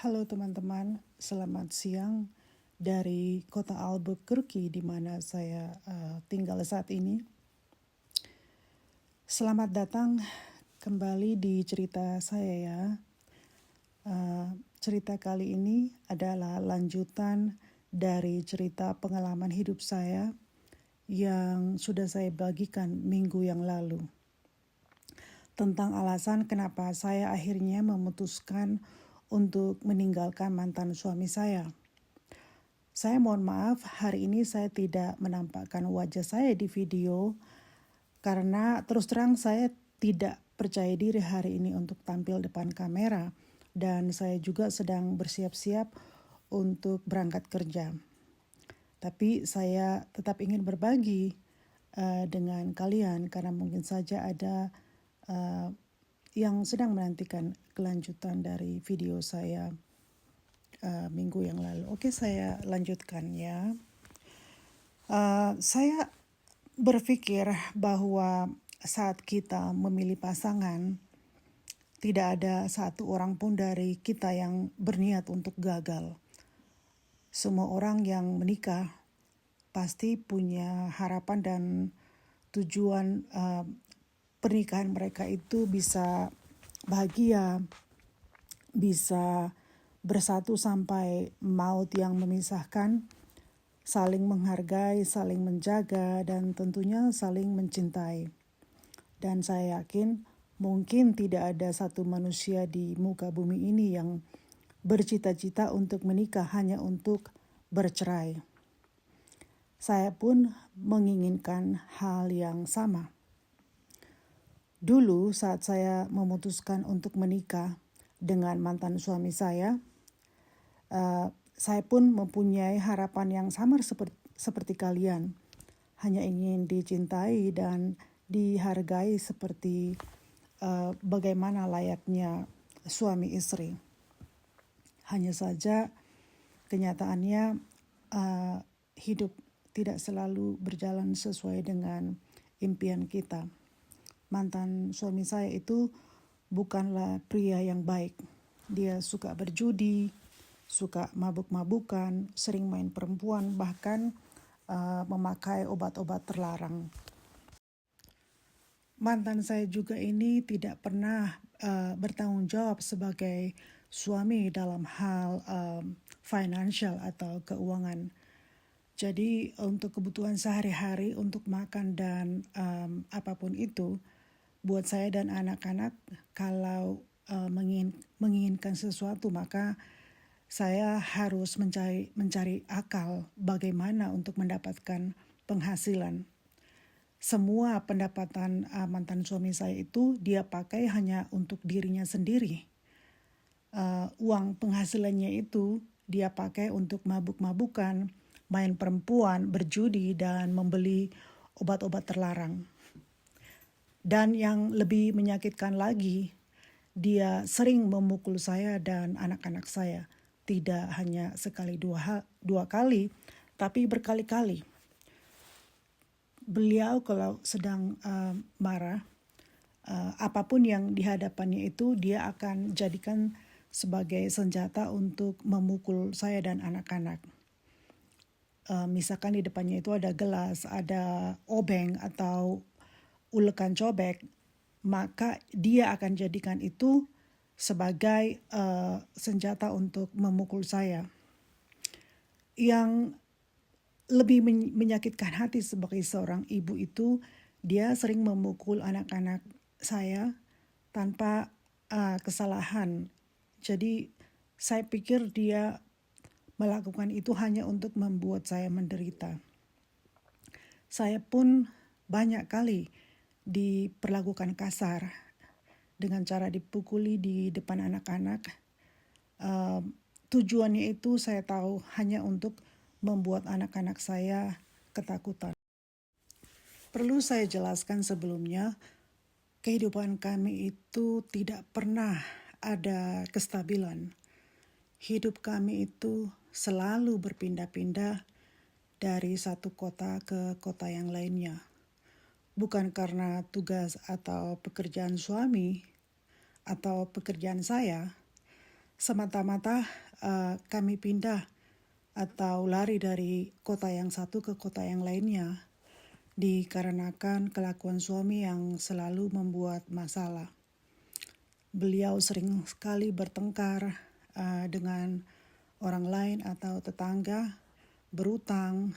Halo teman-teman, selamat siang dari kota Albuquerque di mana saya tinggal saat ini. Selamat datang kembali di cerita saya ya. Cerita kali ini adalah lanjutan dari cerita pengalaman hidup saya yang sudah saya bagikan minggu yang lalu. Tentang alasan kenapa saya akhirnya memutuskan untuk meninggalkan mantan suami saya. Saya mohon maaf, hari ini saya tidak menampakkan wajah saya di video karena terus terang saya tidak percaya diri hari ini untuk tampil depan kamera dan saya juga sedang bersiap-siap untuk berangkat kerja. Tapi saya tetap ingin berbagi dengan kalian karena mungkin saja ada yang sedang menantikan kelanjutan dari video saya minggu yang lalu. Oke, saya lanjutkan ya. Saya berpikir bahwa saat kita memilih pasangan, tidak ada satu orang pun dari kita yang berniat untuk gagal. Semua orang yang menikah pasti punya harapan dan tujuan pernikahan mereka itu bisa bahagia, bisa bersatu sampai maut yang memisahkan, saling menghargai, saling menjaga, dan tentunya saling mencintai. Dan saya yakin mungkin tidak ada satu manusia di muka bumi ini yang bercita-cita untuk menikah hanya untuk bercerai. Saya pun menginginkan hal yang sama. Dulu saat saya memutuskan untuk menikah dengan mantan suami saya pun mempunyai harapan yang sama seperti kalian. Hanya ingin dicintai dan dihargai seperti bagaimana layaknya suami istri. Hanya saja kenyataannya hidup tidak selalu berjalan sesuai dengan impian kita. Mantan suami saya itu bukanlah pria yang baik. Dia suka berjudi, suka mabuk-mabukan, sering main perempuan, bahkan memakai obat-obat terlarang. Mantan saya juga ini tidak pernah bertanggung jawab sebagai suami dalam hal financial atau keuangan. Jadi untuk kebutuhan sehari-hari, untuk makan dan apapun itu, buat saya dan anak-anak kalau menginginkan sesuatu maka saya harus mencari akal bagaimana untuk mendapatkan penghasilan. Semua pendapatan mantan suami saya itu dia pakai hanya untuk dirinya sendiri. Uang penghasilannya itu dia pakai untuk mabuk-mabukan, main perempuan, berjudi, dan membeli obat-obat terlarang. Dan yang lebih menyakitkan lagi, dia sering memukul saya dan anak-anak saya. Tidak hanya sekali dua kali, tapi berkali-kali. Beliau kalau sedang marah, apapun yang dihadapannya itu dia akan jadikan sebagai senjata untuk memukul saya dan anak-anak. Misalkan di depannya itu ada gelas, ada obeng atau ulekan cobek, maka dia akan jadikan itu sebagai senjata untuk memukul saya. Yang lebih menyakitkan hati sebagai seorang ibu itu, dia sering memukul anak-anak saya tanpa kesalahan. Jadi saya pikir dia melakukan itu hanya untuk membuat saya menderita. Saya pun banyak kali diperlakukan kasar dengan cara dipukuli di depan anak-anak. Tujuannya itu saya tahu hanya untuk membuat anak-anak saya ketakutan. Perlu saya jelaskan sebelumnya, kehidupan kami itu tidak pernah ada kestabilan. Hidup kami itu selalu berpindah-pindah dari satu kota ke kota yang lainnya. Bukan karena tugas atau pekerjaan suami atau pekerjaan saya semata-mata kami pindah atau lari dari kota yang satu ke kota yang lainnya dikarenakan kelakuan suami yang selalu membuat masalah. Beliau sering sekali bertengkar dengan orang lain atau tetangga, berutang,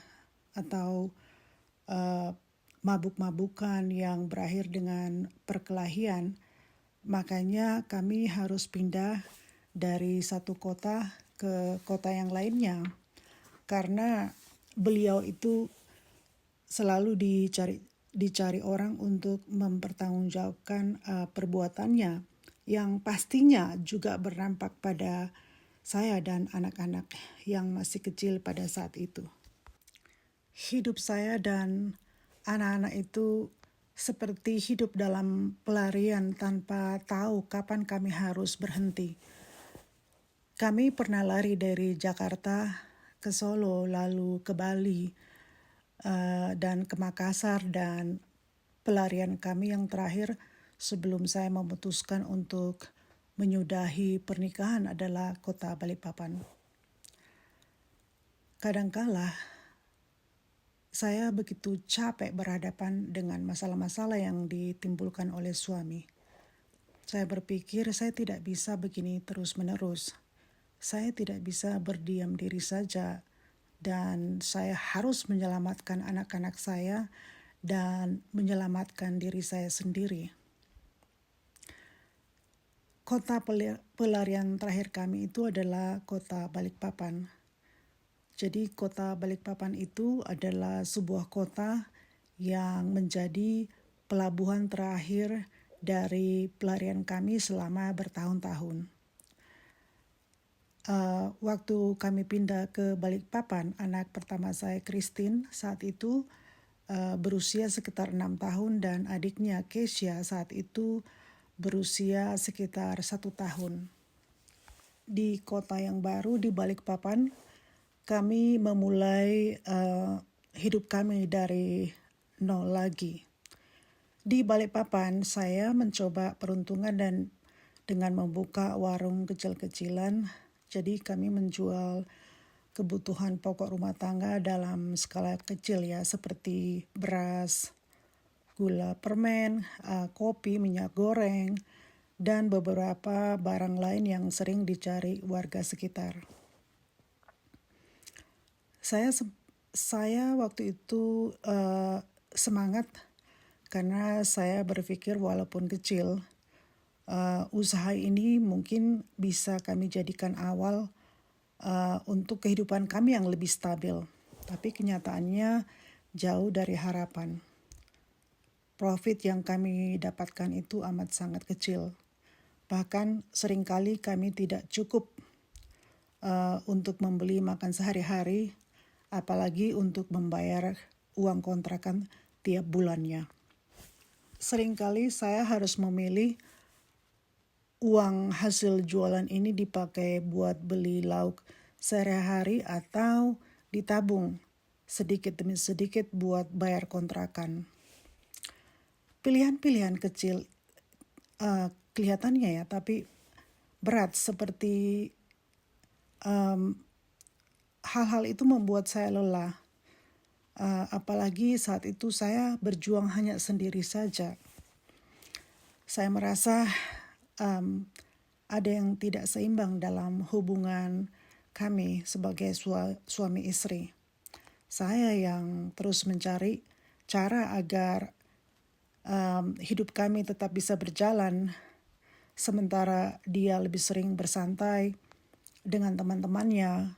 atau mabuk-mabukan yang berakhir dengan perkelahian. Makanya kami harus pindah dari satu kota ke kota yang lainnya karena beliau itu selalu dicari orang untuk mempertanggungjawabkan perbuatannya yang pastinya juga berdampak pada saya dan anak-anak yang masih kecil pada saat itu. Hidup saya dan anak-anak itu seperti hidup dalam pelarian tanpa tahu kapan kami harus berhenti. Kami pernah lari dari Jakarta ke Solo, lalu ke Bali, dan ke Makassar, dan pelarian kami yang terakhir sebelum saya memutuskan untuk menyudahi pernikahan adalah kota Balikpapan. Kadangkala saya begitu capek berhadapan dengan masalah-masalah yang ditimbulkan oleh suami. Saya berpikir saya tidak bisa begini terus-menerus. Saya tidak bisa berdiam diri saja dan saya harus menyelamatkan anak-anak saya dan menyelamatkan diri saya sendiri. Kota pelarian terakhir kami itu adalah kota Balikpapan. Jadi kota Balikpapan itu adalah sebuah kota yang menjadi pelabuhan terakhir dari pelarian kami selama bertahun-tahun. Waktu kami pindah ke Balikpapan, anak pertama saya Christine saat itu berusia sekitar 6 tahun dan adiknya Kesia saat itu berusia sekitar 1 tahun. Di kota yang baru di Balikpapan, kami memulai hidup kami dari nol lagi. Di Balikpapan, saya mencoba peruntungan dan dengan membuka warung kecil-kecilan. Jadi kami menjual kebutuhan pokok rumah tangga dalam skala kecil ya, seperti beras, gula permen, kopi, minyak goreng, dan beberapa barang lain yang sering dicari warga sekitar. Saya waktu itu semangat karena saya berpikir walaupun kecil, usaha ini mungkin bisa kami jadikan awal untuk kehidupan kami yang lebih stabil. Tapi kenyataannya jauh dari harapan. Profit yang kami dapatkan itu amat sangat kecil. Bahkan seringkali kami tidak cukup untuk membeli makan sehari-hari, apalagi untuk membayar uang kontrakan tiap bulannya. Seringkali saya harus memilih uang hasil jualan ini dipakai buat beli lauk sehari-hari atau ditabung sedikit demi sedikit buat bayar kontrakan. Pilihan-pilihan kecil kelihatannya ya, tapi berat seperti hal-hal itu membuat saya lelah. Apalagi saat itu saya berjuang hanya sendiri saja. Saya merasa ada yang tidak seimbang dalam hubungan kami sebagai suami istri. Saya yang terus mencari cara agar hidup kami tetap bisa berjalan, sementara dia lebih sering bersantai dengan teman-temannya,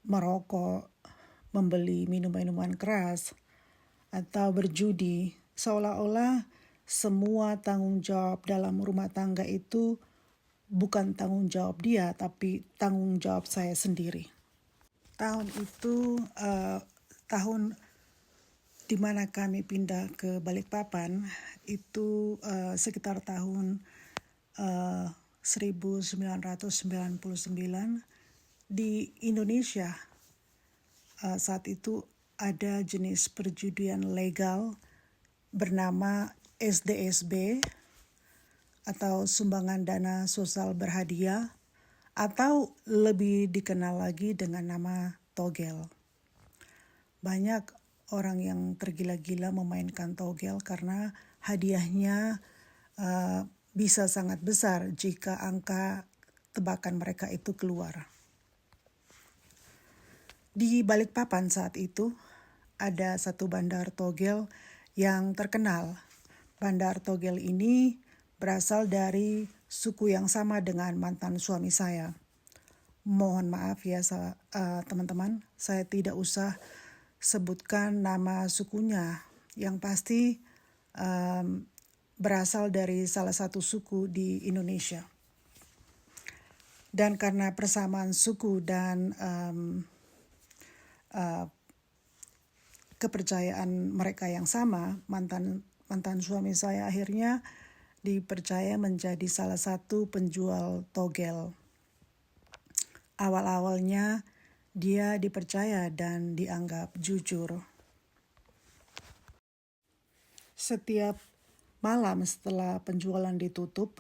merokok, membeli minuman keras, atau berjudi, seolah-olah semua tanggung jawab dalam rumah tangga itu bukan tanggung jawab dia, tapi tanggung jawab saya sendiri. Tahun itu tahun di mana kami pindah ke Balikpapan itu sekitar tahun 1999 di Indonesia. Saat itu ada jenis perjudian legal bernama SDSB atau sumbangan dana sosial berhadiah, atau lebih dikenal lagi dengan nama togel. Banyak orang yang tergila-gila memainkan togel karena hadiahnya bisa sangat besar jika angka tebakan mereka itu keluar. Di Balikpapan saat itu ada satu bandar togel yang terkenal. Bandar togel ini berasal dari suku yang sama dengan mantan suami saya. Mohon maaf ya teman-teman, saya tidak usah sebutkan nama sukunya. Yang pasti berasal dari salah satu suku di Indonesia. Dan karena persamaan suku dan kepercayaan mereka yang sama, mantan suami saya akhirnya dipercaya menjadi salah satu penjual togel. Awal-awalnya dia dipercaya dan dianggap jujur. Setiap malam setelah penjualan ditutup,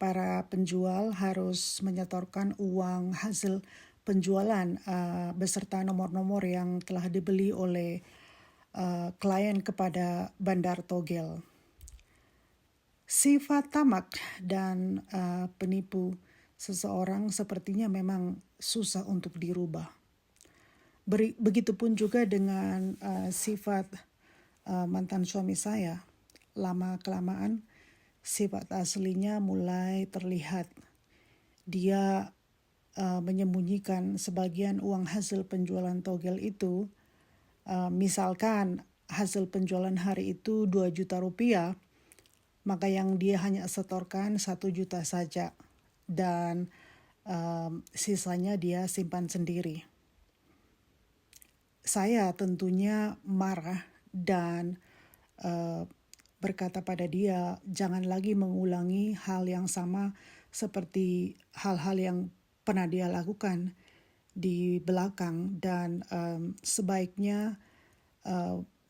para penjual harus menyetorkan uang hasil penjualan beserta nomor-nomor yang telah dibeli oleh klien kepada bandar togel. Sifat tamak dan penipu seseorang sepertinya memang susah untuk dirubah. Begitupun juga dengan sifat mantan suami saya. Lama-kelamaan sifat aslinya mulai terlihat. Dia menyembunyikan sebagian uang hasil penjualan togel itu. Misalkan hasil penjualan hari itu 2 juta rupiah, maka yang dia hanya setorkan 1 juta saja. Dan sisanya dia simpan sendiri. Saya tentunya marah dan berkata pada dia, jangan lagi mengulangi hal yang sama seperti hal-hal yang pernah dia lakukan di belakang, dan sebaiknya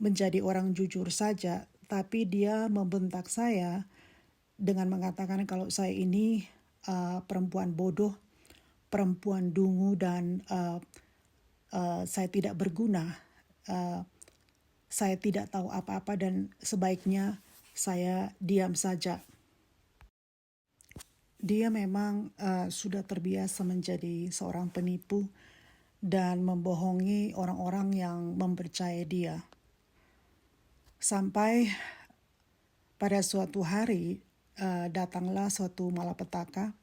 menjadi orang jujur saja. Tapi dia membentak saya dengan mengatakan kalau saya ini perempuan bodoh, perempuan dungu, dan saya tidak berguna. Saya tidak tahu apa-apa dan sebaiknya saya diam saja. Dia memang sudah terbiasa menjadi seorang penipu dan membohongi orang-orang yang mempercayai dia. Sampai pada suatu hari datanglah suatu malapetaka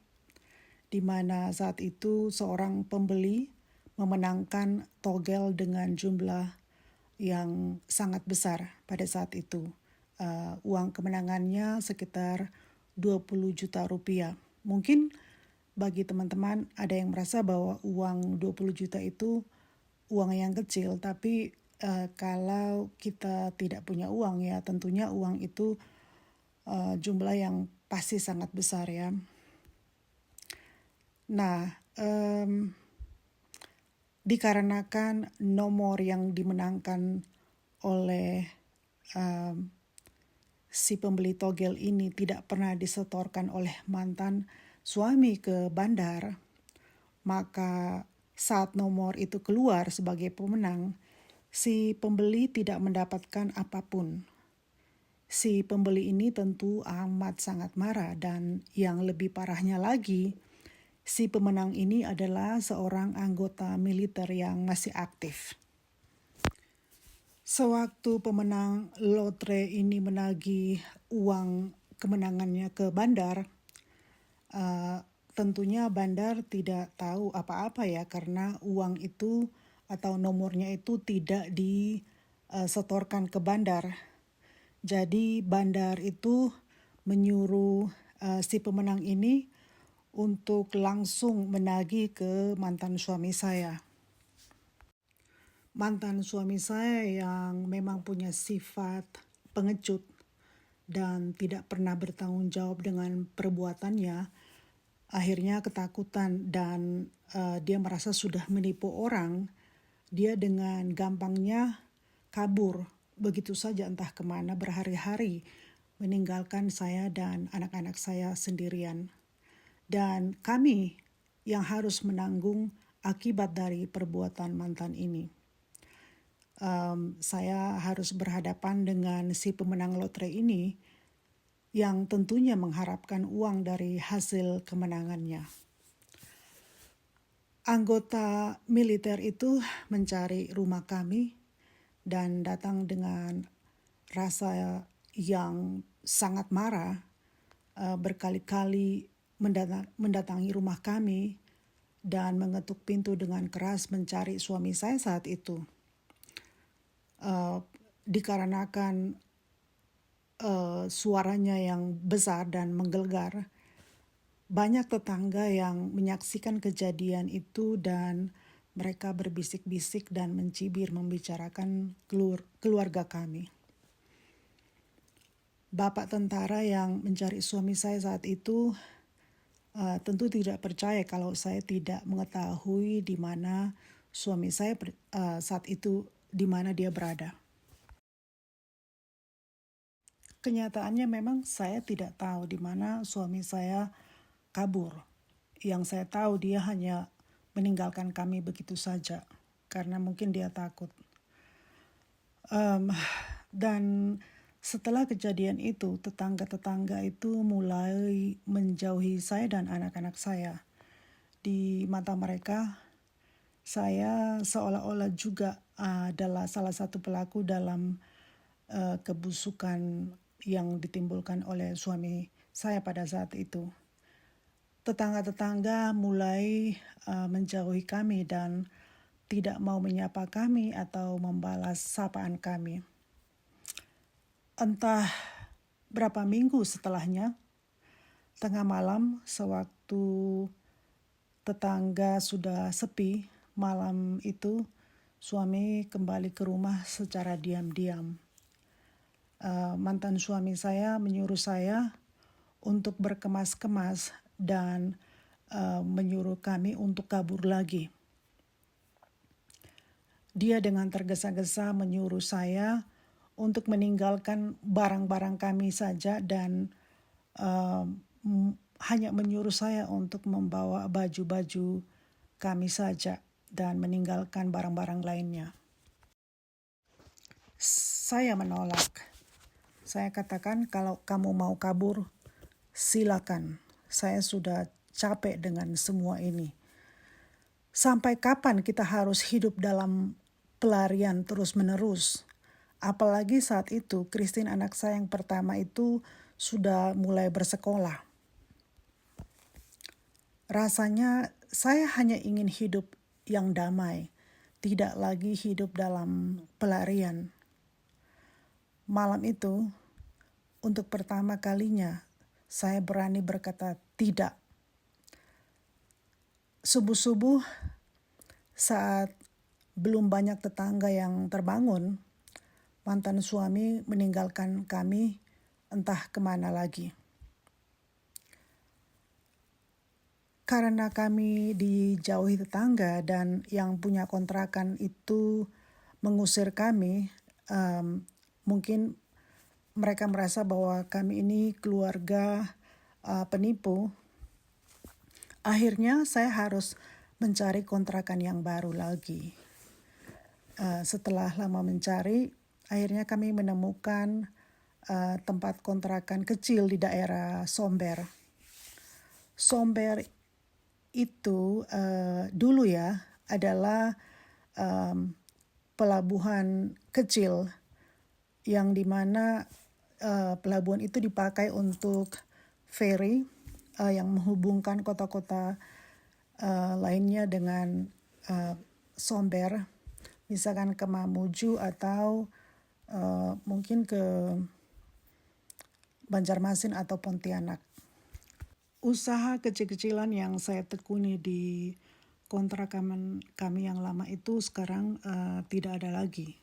di mana saat itu seorang pembeli memenangkan togel dengan jumlah yang sangat besar pada saat itu. Uang kemenangannya sekitar 20 juta rupiah. Mungkin bagi teman-teman ada yang merasa bahwa uang 20 juta itu uang yang kecil, tapi kalau kita tidak punya uang ya tentunya uang itu jumlah yang pasti sangat besar ya. Nah, dikarenakan nomor yang dimenangkan oleh si pembeli togel ini tidak pernah disetorkan oleh mantan suami ke bandar, maka saat nomor itu keluar sebagai pemenang, si pembeli tidak mendapatkan apapun. Si pembeli ini tentu amat sangat marah, dan yang lebih parahnya lagi, si pemenang ini adalah seorang anggota militer yang masih aktif. Sewaktu pemenang lotre ini menagih uang kemenangannya ke bandar, tentunya bandar tidak tahu apa-apa ya, karena uang itu atau nomornya itu tidak disetorkan ke bandar. Jadi bandar itu menyuruh si pemenang ini untuk langsung menagih ke mantan suami saya. Mantan suami saya yang memang punya sifat pengecut dan tidak pernah bertanggung jawab dengan perbuatannya, akhirnya ketakutan dan dia merasa sudah menipu orang. Dia dengan gampangnya kabur begitu saja entah kemana berhari-hari meninggalkan saya dan anak-anak saya sendirian. Dan kami yang harus menanggung akibat dari perbuatan mantan ini. Saya harus berhadapan dengan si pemenang lotre ini yang tentunya mengharapkan uang dari hasil kemenangannya. Anggota militer itu mencari rumah kami dan datang dengan rasa yang sangat marah, berkali-kali mendatangi rumah kami dan mengetuk pintu dengan keras mencari suami saya saat itu. Dikarenakan suaranya yang besar dan menggelegar, banyak tetangga yang menyaksikan kejadian itu dan mereka berbisik-bisik dan mencibir membicarakan keluarga kami. Bapak tentara yang mencari suami saya saat itu tentu tidak percaya kalau saya tidak mengetahui di mana suami saya saat itu, di mana dia berada. Kenyataannya memang saya tidak tahu di mana suami saya kabur. Yang saya tahu dia hanya meninggalkan kami begitu saja karena mungkin dia takut. Dan setelah kejadian itu, tetangga-tetangga itu mulai menjauhi saya dan anak-anak saya. Di mata mereka, saya seolah-olah juga adalah salah satu pelaku dalam kebusukan yang ditimbulkan oleh suami saya pada saat itu. Tetangga-tetangga mulai menjauhi kami dan tidak mau menyapa kami atau membalas sapaan kami. Entah berapa minggu setelahnya, tengah malam sewaktu tetangga sudah sepi, malam itu suami kembali ke rumah secara diam-diam. Mantan suami saya menyuruh saya untuk berkemas-kemas dan menyuruh kami untuk kabur lagi. Dia dengan tergesa-gesa menyuruh saya untuk meninggalkan barang-barang kami saja dan hanya menyuruh saya untuk membawa baju-baju kami saja dan meninggalkan barang-barang lainnya. Saya menolak. Saya katakan kalau kamu mau kabur, silakan. Saya sudah capek dengan semua ini. Sampai kapan kita harus hidup dalam pelarian terus-menerus? Apalagi saat itu, Christine anak saya yang pertama itu sudah mulai bersekolah. Rasanya saya hanya ingin hidup yang damai, tidak lagi hidup dalam pelarian. Malam itu, untuk pertama kalinya, saya berani berkata tidak. Subuh-subuh, saat belum banyak tetangga yang terbangun, mantan suami meninggalkan kami entah kemana lagi. Karena kami dijauhi tetangga dan yang punya kontrakan itu mengusir kami, mungkin mereka merasa bahwa kami ini keluarga penipu. Akhirnya saya harus mencari kontrakan yang baru lagi. Setelah lama mencari, akhirnya kami menemukan tempat kontrakan kecil di daerah Somber. Somber itu dulu ya adalah pelabuhan kecil yang dimana pelabuhan itu dipakai untuk ferry yang menghubungkan kota-kota lainnya dengan Somber, misalkan ke Mamuju atau mungkin ke Banjarmasin atau Pontianak. Usaha kecil-kecilan yang saya tekuni di kontrakan kami yang lama itu sekarang tidak ada lagi.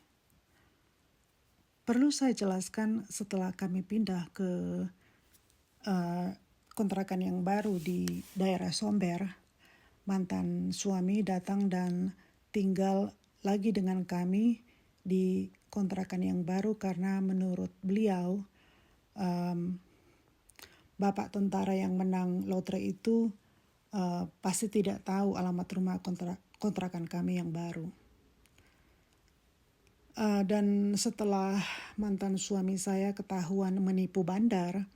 Perlu saya jelaskan, setelah kami pindah ke kontrakan yang baru di daerah Somber, mantan suami datang dan tinggal lagi dengan kami di kontrakan yang baru karena menurut beliau bapak tentara yang menang lotre itu pasti tidak tahu alamat rumah kontrakan kami yang baru. Dan setelah mantan suami saya ketahuan menipu bandar,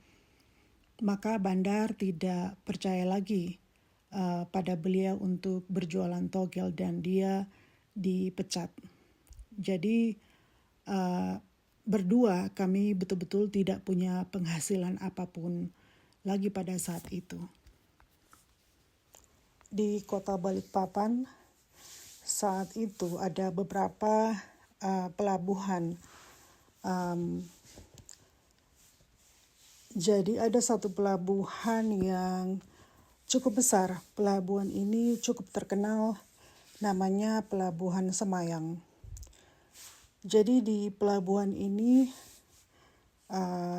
maka bandar tidak percaya lagi pada beliau untuk berjualan togel dan dia dipecat. Jadi berdua kami betul-betul tidak punya penghasilan apapun lagi pada saat itu. Di kota Balikpapan saat itu ada beberapa pelabuhan. Jadi ada satu pelabuhan yang cukup besar. Pelabuhan ini cukup terkenal, namanya Pelabuhan Semayang. Jadi di pelabuhan ini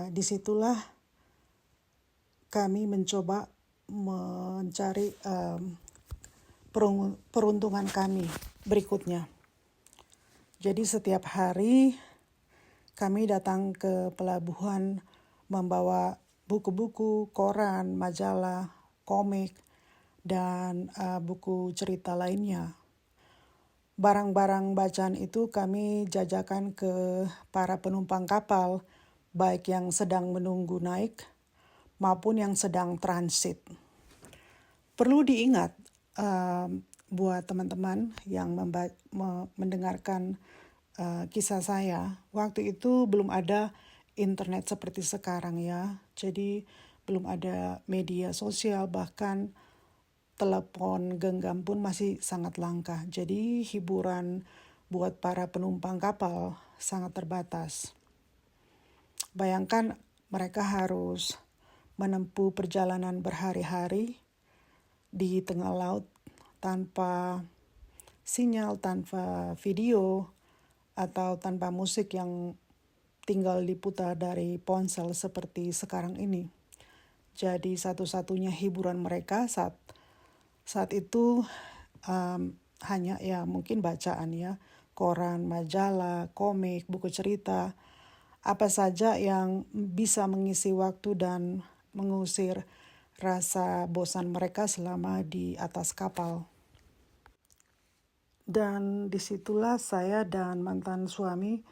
disitulah kami mencoba mencari peruntungan kami berikutnya. Jadi setiap hari kami datang ke pelabuhan membawa buku-buku, koran, majalah, komik, dan buku cerita lainnya. Barang-barang bacaan itu kami jajakan ke para penumpang kapal, baik yang sedang menunggu naik maupun yang sedang transit. Perlu diingat buat teman-teman yang mendengarkan kisah saya, waktu itu belum ada internet seperti sekarang ya. Jadi belum ada media sosial, bahkan telepon genggam pun masih sangat langka. Jadi hiburan buat para penumpang kapal sangat terbatas. Bayangkan mereka harus menempuh perjalanan berhari-hari di tengah laut tanpa sinyal, tanpa video, atau tanpa musik yang tinggal diputar dari ponsel seperti sekarang ini. Jadi satu-satunya hiburan mereka saat itu hanya ya mungkin bacaan ya, koran, majalah, komik, buku cerita, apa saja yang bisa mengisi waktu dan mengusir rasa bosan mereka selama di atas kapal. Dan disitulah saya dan mantan suami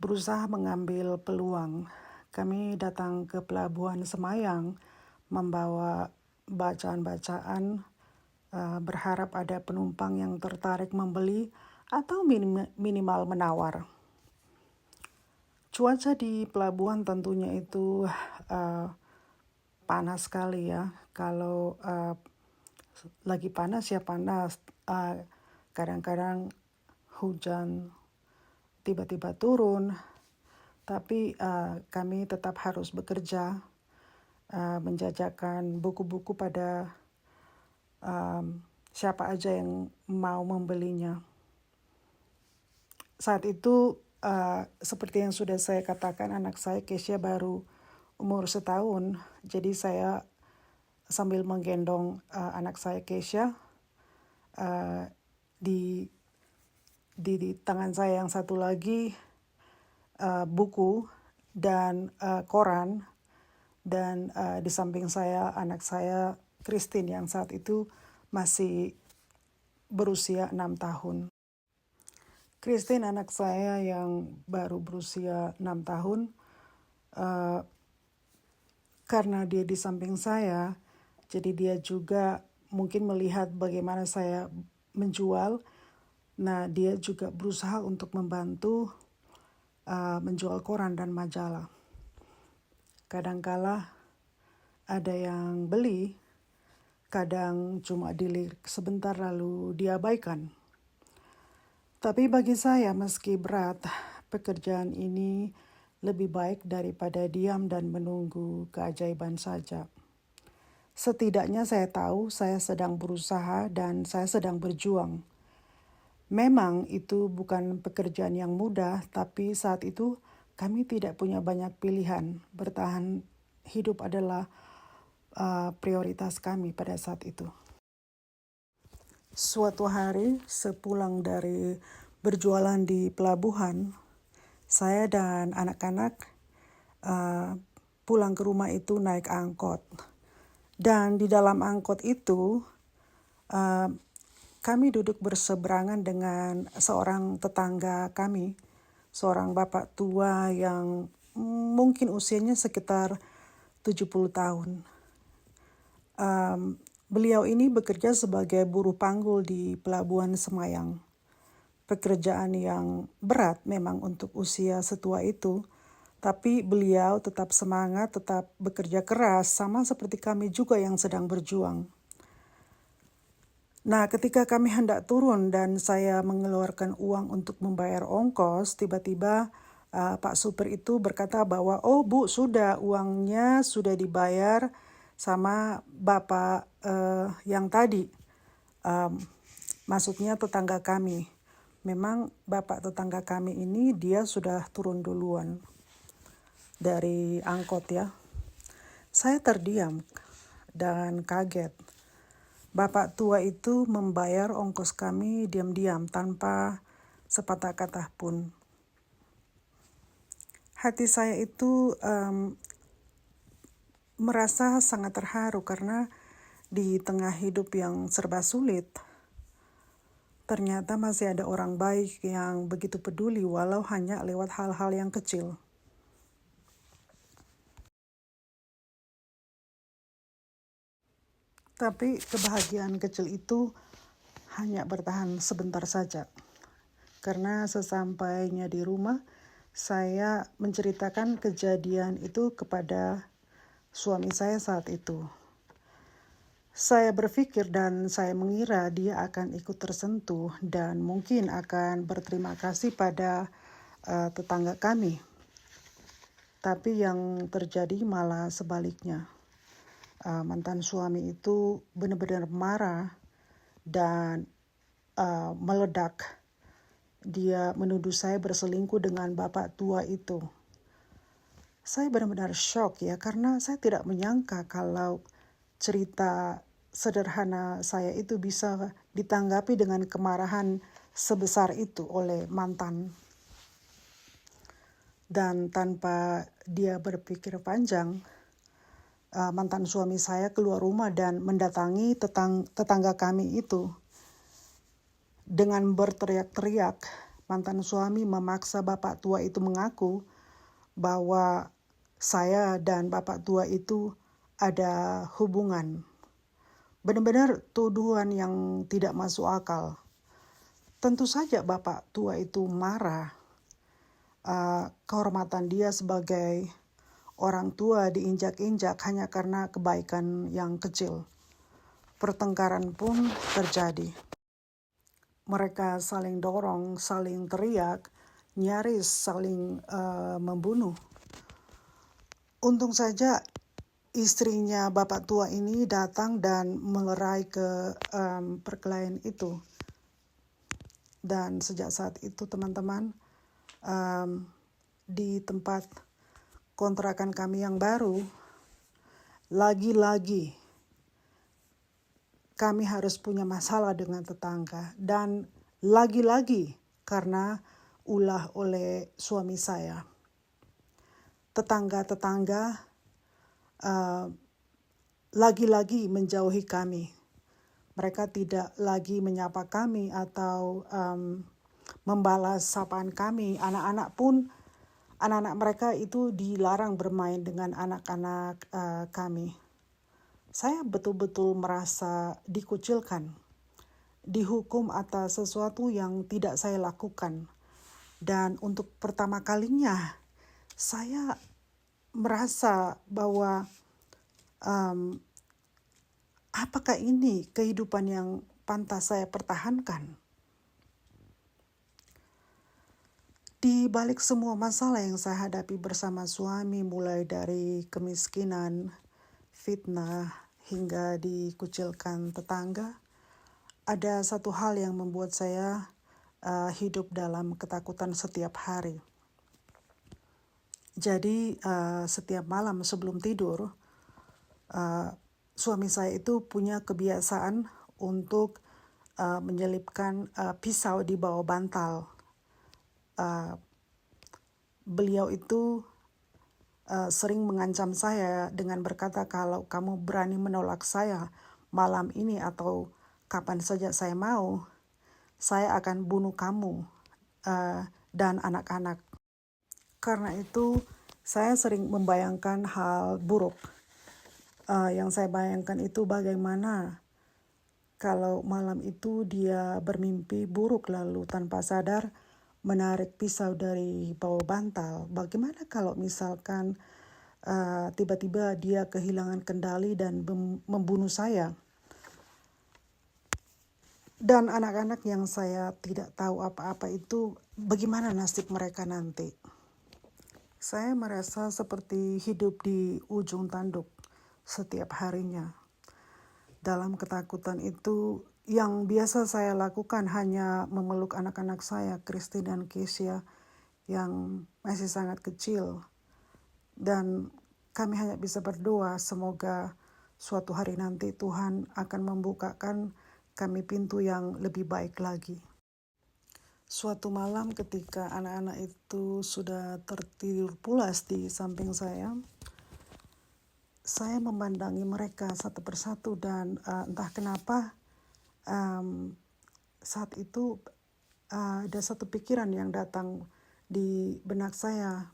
berusaha mengambil peluang. Kami datang ke Pelabuhan Semayang membawa bacaan-bacaan, berharap ada penumpang yang tertarik membeli atau minimal menawar. Cuaca di pelabuhan tentunya itu panas sekali ya. Kalau lagi panas ya panas. Kadang-kadang hujan tiba-tiba turun. Tapi kami tetap harus bekerja, menjajakan buku-buku pada siapa aja yang mau membelinya. Saat itu seperti yang sudah saya katakan, anak saya Keisha baru umur 1 tahun. Jadi saya sambil menggendong anak saya Keisha, di tangan saya yang satu lagi buku dan koran, dan di samping saya anak saya Christine yang saat itu masih berusia 6 tahun. Christine anak saya yang baru berusia 6 tahun, karena dia di samping saya, jadi dia juga mungkin melihat bagaimana saya menjual. Nah, dia juga berusaha untuk membantu menjual koran dan majalah. Kadangkala ada yang beli, kadang cuma dilirik sebentar lalu diabaikan. Tapi bagi saya meski berat, pekerjaan ini lebih baik daripada diam dan menunggu keajaiban saja. Setidaknya saya tahu saya sedang berusaha dan saya sedang berjuang. Memang itu bukan pekerjaan yang mudah, tapi saat itu kami tidak punya banyak pilihan. Bertahan hidup adalah prioritas kami pada saat itu. Suatu hari sepulang dari berjualan di pelabuhan, saya dan anak-anak pulang ke rumah itu naik angkot. Dan di dalam angkot itu kami duduk berseberangan dengan seorang tetangga kami, seorang bapak tua yang mungkin usianya sekitar 70 tahun. Beliau ini bekerja sebagai buruh panggul di Pelabuhan Semayang. Pekerjaan yang berat memang untuk usia setua itu, tapi beliau tetap semangat, tetap bekerja keras, sama seperti kami juga yang sedang berjuang. Nah, ketika kami hendak turun dan saya mengeluarkan uang untuk membayar ongkos, tiba-tiba Pak Supir itu berkata bahwa, "Oh Bu, sudah uangnya sudah dibayar sama Bapak yang tadi." Maksudnya tetangga kami. Memang Bapak tetangga kami ini dia sudah turun duluan dari angkot ya. Saya terdiam dan kaget. Bapak tua itu membayar ongkos kami diam-diam tanpa sepatah kata pun. Hati saya itu merasa sangat terharu karena di tengah hidup yang serba sulit, ternyata masih ada orang baik yang begitu peduli walau hanya lewat hal-hal yang kecil. Tapi kebahagiaan kecil itu hanya bertahan sebentar saja. Karena sesampainya di rumah, saya menceritakan kejadian itu kepada suami saya saat itu. Saya berpikir dan saya mengira dia akan ikut tersentuh dan mungkin akan berterima kasih pada tetangga kami. Tapi yang terjadi malah sebaliknya. Mantan suami itu benar-benar marah dan meledak. Dia menuduh saya berselingkuh dengan bapak tua itu. Saya benar-benar shock ya, karena saya tidak menyangka kalau cerita sederhana saya itu bisa ditanggapi dengan kemarahan sebesar itu oleh mantan. Dan tanpa dia berpikir panjang, mantan suami saya keluar rumah dan mendatangi tetangga kami itu. Dengan berteriak-teriak, mantan suami memaksa bapak tua itu mengaku bahwa saya dan bapak tua itu ada hubungan. Benar-benar tuduhan yang tidak masuk akal. Tentu saja bapak tua itu marah. Kehormatan dia sebagai orang tua diinjak-injak hanya karena kebaikan yang kecil. Pertengkaran pun terjadi. Mereka saling dorong, saling teriak, nyaris saling membunuh. Untung saja istrinya bapak tua ini datang dan melerai ke perkelahian itu. Dan sejak saat itu teman-teman, di tempat kontrakan kami yang baru, lagi-lagi kami harus punya masalah dengan tetangga. Dan lagi-lagi karena ulah oleh suami saya. Tetangga-tetangga lagi-lagi menjauhi kami. Mereka tidak lagi menyapa kami atau membalas sapaan kami. Anak-anak mereka itu dilarang bermain dengan anak-anak kami. Saya betul-betul merasa dikucilkan, dihukum atas sesuatu yang tidak saya lakukan. Dan untuk pertama kalinya, saya merasa bahwa apakah ini kehidupan yang pantas saya pertahankan? Di balik semua masalah yang saya hadapi bersama suami, mulai dari kemiskinan, fitnah, hingga dikucilkan tetangga, ada satu hal yang membuat saya hidup dalam ketakutan setiap hari. Jadi setiap malam sebelum tidur, suami saya itu punya kebiasaan untuk menyelipkan pisau di bawah bantal. Beliau itu sering mengancam saya dengan berkata, kalau kamu berani menolak saya malam ini atau kapan saja saya mau, saya akan bunuh kamu dan anak-anak. Karena itu saya sering membayangkan hal buruk. Yang saya bayangkan itu bagaimana kalau malam itu dia bermimpi buruk lalu tanpa sadar menarik pisau dari bawah bantal. Bagaimana kalau misalkan tiba-tiba dia kehilangan kendali dan membunuh saya? Dan anak-anak yang saya tidak tahu apa-apa itu, bagaimana nasib mereka nanti? Saya merasa seperti hidup di ujung tanduk setiap harinya. Dalam ketakutan itu, yang biasa saya lakukan hanya memeluk anak-anak saya, Kristi dan Kesia, yang masih sangat kecil. Dan kami hanya bisa berdoa semoga suatu hari nanti Tuhan akan membukakan kami pintu yang lebih baik lagi. Suatu malam ketika anak-anak itu sudah tertidur pulas di samping saya memandangi mereka satu persatu dan entah kenapa saat itu ada satu pikiran yang datang di benak saya.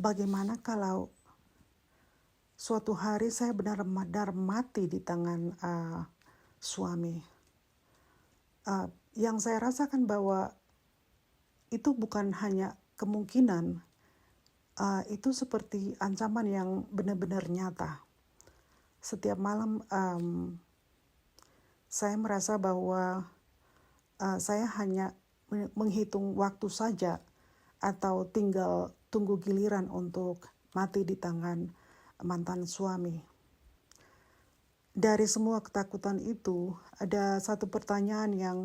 Bagaimana kalau suatu hari saya benar-benar mati di tangan suami? Yang saya rasakan bahwa itu bukan hanya kemungkinan, itu seperti ancaman yang benar-benar nyata. Setiap malam saya merasa bahwa saya hanya menghitung waktu saja atau tinggal tunggu giliran untuk mati di tangan mantan suami. Dari semua ketakutan itu, ada satu pertanyaan yang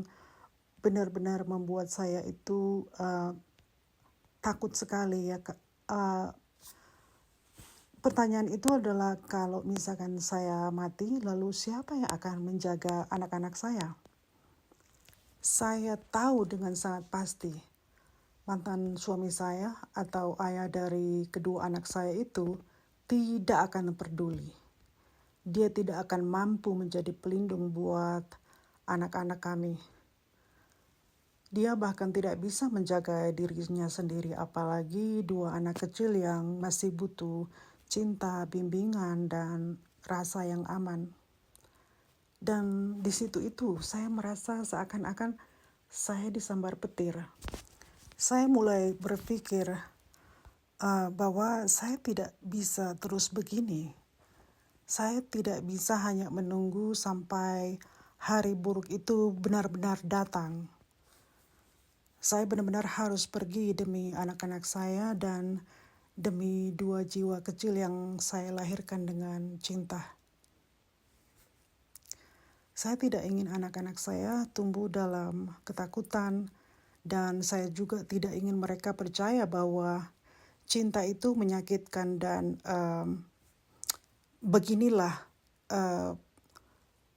benar-benar membuat saya itu takut sekali ya. Pertanyaan itu adalah, kalau misalkan saya mati, lalu siapa yang akan menjaga anak-anak saya? Saya tahu dengan sangat pasti mantan suami saya atau ayah dari kedua anak saya itu tidak akan peduli. Dia tidak akan mampu menjadi pelindung buat anak-anak kami. Dia bahkan tidak bisa menjaga dirinya sendiri, apalagi dua anak kecil yang masih butuh cinta, bimbingan, dan rasa yang aman. Dan di situ itu saya merasa seakan-akan saya disambar petir. Saya mulai berpikir bahwa saya tidak bisa terus begini. Saya tidak bisa hanya menunggu sampai hari buruk itu benar-benar datang. Saya benar-benar harus pergi demi anak-anak saya dan demi dua jiwa kecil yang saya lahirkan dengan cinta. Saya tidak ingin anak-anak saya tumbuh dalam ketakutan, dan saya juga tidak ingin mereka percaya bahwa cinta itu menyakitkan dan beginilah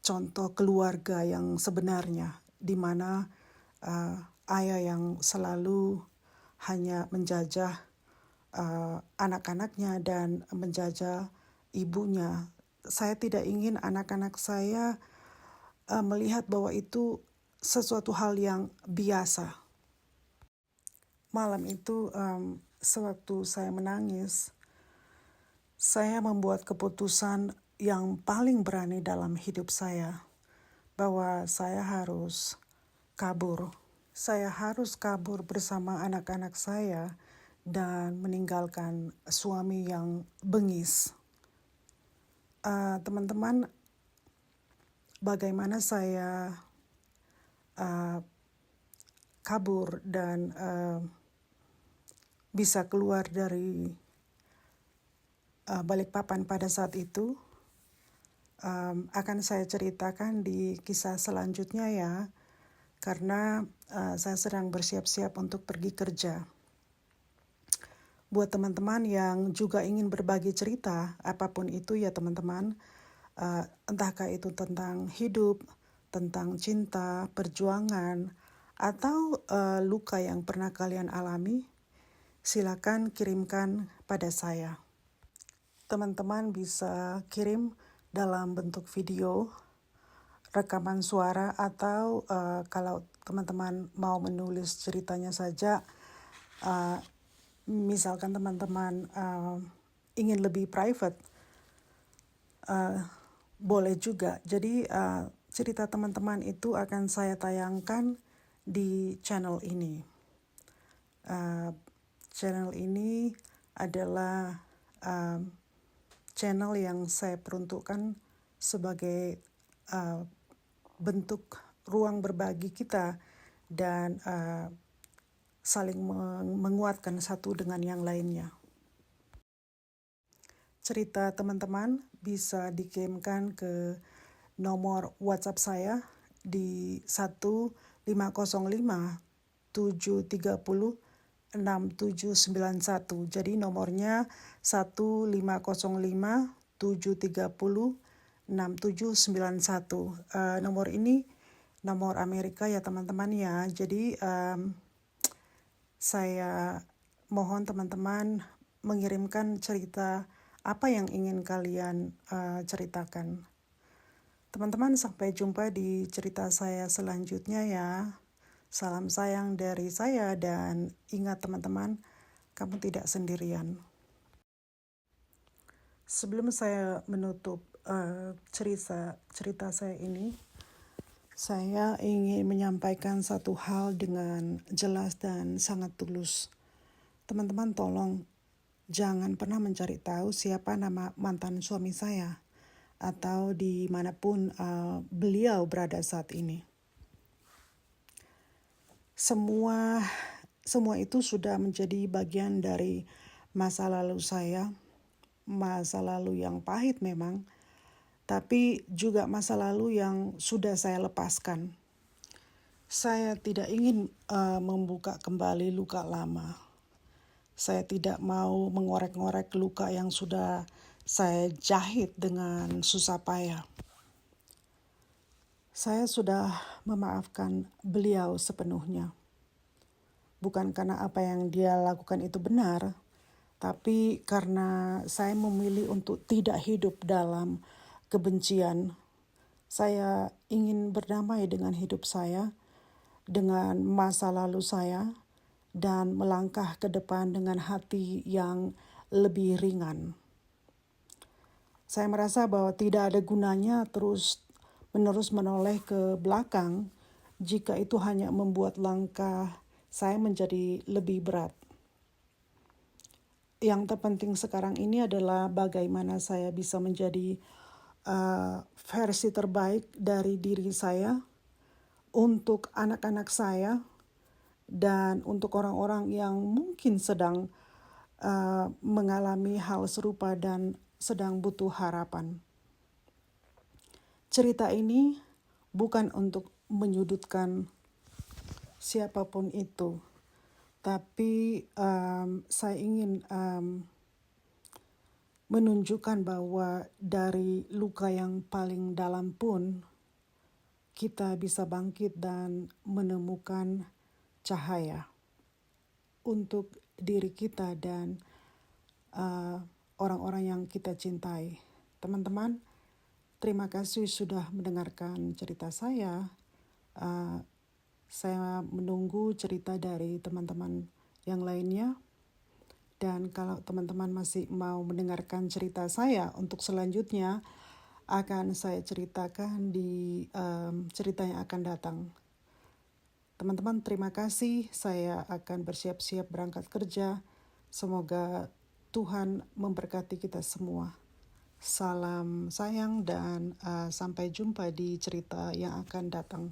contoh keluarga yang sebenarnya, di mana ayah yang selalu hanya menjajah anak-anaknya dan menjajah ibunya. Saya tidak ingin anak-anak saya melihat bahwa itu sesuatu hal yang biasa. Malam itu sewaktu saya menangis, saya membuat keputusan yang paling berani dalam hidup saya, bahwa saya harus kabur. Saya harus kabur bersama anak-anak saya dan meninggalkan suami yang bengis. Teman-teman, bagaimana saya kabur dan bisa keluar dari Balikpapan pada saat itu, akan saya ceritakan di kisah selanjutnya ya, karena saya sedang bersiap-siap untuk pergi kerja. Buat teman-teman yang juga ingin berbagi cerita, apapun itu ya teman-teman, entahkah itu tentang hidup, tentang cinta, perjuangan, atau luka yang pernah kalian alami, silakan kirimkan pada saya. teman-teman bisa kirim dalam bentuk video, rekaman suara, atau kalau teman-teman mau menulis ceritanya saja, misalkan teman-teman ingin lebih private, boleh juga. Jadi cerita teman-teman itu akan saya tayangkan di channel ini. Channel ini adalah channel yang saya peruntukkan sebagai bentuk ruang berbagi kita dan saling menguatkan satu dengan yang lainnya. Cerita teman-teman bisa dikirimkan ke nomor WhatsApp saya di 1505-730-6791. Jadi nomornya 1505-730-6791. Nomor ini nomor Amerika ya teman-teman ya. Jadi saya mohon teman-teman mengirimkan cerita apa yang ingin kalian ceritakan. Teman-teman, sampai jumpa di cerita saya selanjutnya ya. Salam sayang dari saya dan ingat teman-teman, kamu tidak sendirian. Sebelum saya menutup cerita saya ini, saya ingin menyampaikan satu hal dengan jelas dan sangat tulus. Teman-teman tolong jangan pernah mencari tahu siapa nama mantan suami saya atau dimanapun beliau berada saat ini. Semua itu sudah menjadi bagian dari masa lalu saya, masa lalu yang pahit memang, tapi juga masa lalu yang sudah saya lepaskan. Saya tidak ingin membuka kembali luka lama. Saya tidak mau mengorek-ngorek luka yang sudah saya jahit dengan susah payah. Saya sudah memaafkan beliau sepenuhnya. Bukan karena apa yang dia lakukan itu benar, tapi karena saya memilih untuk tidak hidup dalam kebencian. Saya ingin berdamai dengan hidup saya, dengan masa lalu saya, dan melangkah ke depan dengan hati yang lebih ringan. Saya merasa bahwa tidak ada gunanya terus-menerus menoleh ke belakang jika itu hanya membuat langkah saya menjadi lebih berat. Yang terpenting sekarang ini adalah bagaimana saya bisa menjadi versi terbaik dari diri saya untuk anak-anak saya dan untuk orang-orang yang mungkin sedang mengalami hal serupa dan sedang butuh harapan. Cerita ini bukan untuk menyudutkan siapapun itu, tapi saya ingin menunjukkan bahwa dari luka yang paling dalam pun kita bisa bangkit dan menemukan cahaya untuk diri kita dan orang-orang yang kita cintai. Teman-teman, terima kasih sudah mendengarkan cerita saya. Saya menunggu cerita dari teman-teman yang lainnya. Dan kalau teman-teman masih mau mendengarkan cerita saya untuk selanjutnya, akan saya ceritakan di cerita yang akan datang. Teman-teman, terima kasih. Saya akan bersiap-siap berangkat kerja. Semoga Tuhan memberkati kita semua. Salam sayang dan sampai jumpa di cerita yang akan datang.